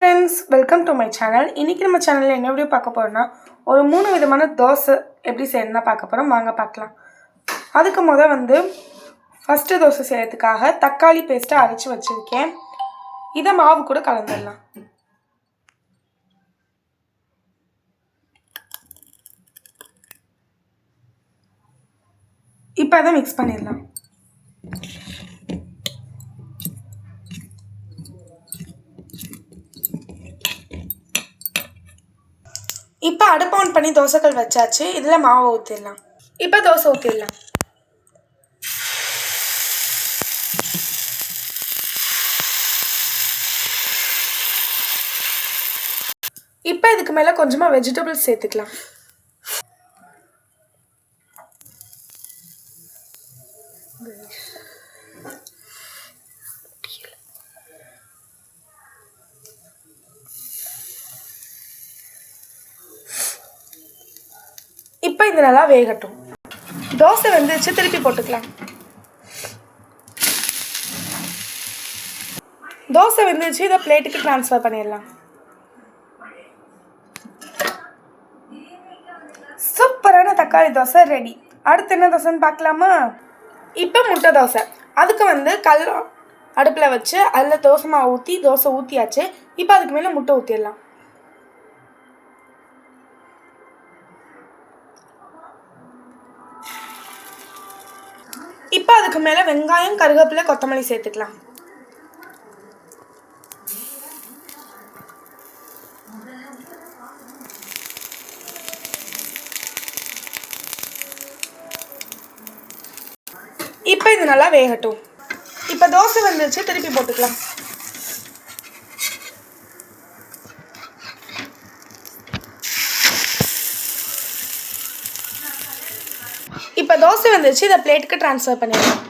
Friends, welcome to my channel. இன்றைக்கி நம்ம சேனலில் என்ன வீடியோ பார்க்க போகிறோம்னா, ஒரு 3 விதமான தோசை எப்படி செய்யணும்னா பார்க்க போகிறோம். வாங்க பார்க்கலாம். அதுக்கு ஃபஸ்ட்டு தோசை செய்யறதுக்காக தக்காளி பேஸ்ட்டை அரைச்சி வச்சுருக்கேன். இதை மாவு கூட கலந்துடலாம். இப்போ அதை மிக்ஸ் பண்ணிடலாம். இப்போ அடுப்பு ஆன் பண்ணி தோசைக்கல் வச்சாச்சு. இதில் மாவை ஊற்றிடலாம். இப்போ தோசை ஊற்றிடலாம். இப்போ இதுக்கு மேலே கொஞ்சமாக வெஜிடபிள்ஸ் சேர்த்துக்கலாம். இப்போ இது நல்லா வேகட்டும். தோசை வெந்துச்சு, திருப்பி போட்டுக்கலாம். தோசை வெந்துச்சு, இதை பிளேட்டுக்கு ட்ரான்ஸ்ஃபர் பண்ணிடலாம். சூப்பரான தக்காளி தோசை ரெடி. அடுத்து என்ன தோசைன்னு பார்க்கலாமா? இப்போ முட்டை தோசை. அதுக்கு கல் அடுப்பில் வச்சு அதில் தோசை மாவு ஊற்றி தோசை ஊற்றியாச்சு. இப்போ அதுக்கு மேலே முட்டை ஊற்றிடலாம். இப்போ அதுக்கு மேலே வெங்காயம், கருவேப்பிலை, கொத்தமல்லி சேர்த்துக்கலாம். இப்போ இது நல்லா வேகட்டும். இப்போ தோசை வந்துருச்சு, திருப்பி போட்டுக்கலாம். இப்போ தோசை வந்துருச்சு, இதை பிளேட்டுக்கு ட்ரான்ஸ்ஃபர் பண்ணிடலாம்.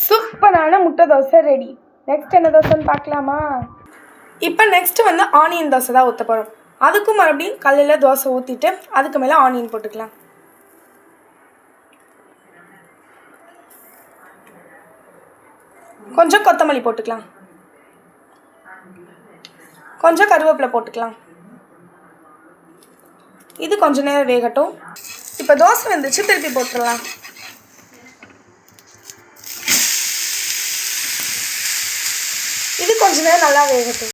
சூப்பரான முட்டை தோசை ரெடி. நெக்ஸ்ட் என்ன தோசைன்னு பார்க்கலாமா? இப்போ நெக்ஸ்ட் ஆனியன் தோசை தான் ஊற்ற போகிறோம். அதுக்கும் மறுபடியும் கல்லில் தோசை ஊற்றிட்டு அதுக்கு மேலே ஆனியன் போட்டுக்கலாம். கொஞ்சம் கொத்தமல்லி போட்டுக்கலாம். கொஞ்சம் கருவேப்பிலை போட்டுக்கலாம். இது கொஞ்ச நேரம் வேகட்டும். இப்போ தோசை வந்துச்சு, திருப்பி போட்டுடலாம். இது கொஞ்ச நேரம் நல்லா வேகட்டும்.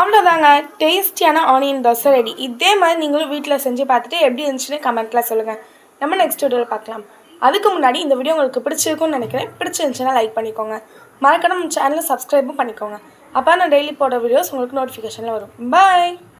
அவ்வளோதாங்க, டேஸ்டியான ஆனியன் தோசை ரெடி. இதே மாதிரி நீங்களும் வீட்டில் செஞ்சு பார்த்துட்டு எப்படி இருந்துச்சுன்னு கமெண்ட்டில் சொல்லுங்கள். நம்ம நெக்ஸ்ட் வீடியோவில் பார்க்கலாம். அதுக்கு முன்னாடி இந்த வீடியோ உங்களுக்கு பிடிச்சிருக்குன்னு நினைக்கிறேன். பிடிச்சிருந்துச்சுன்னா லைக் பண்ணிக்கோங்க. மறக்காம நம்ம சேனலை சப்ஸ்கிரைபும் பண்ணிக்கோங்க. அப்போ நான் டெய்லி போடுற வீடியோஸ் உங்களுக்கு நோட்டிஃபிகேஷனில் வரும். பாய்.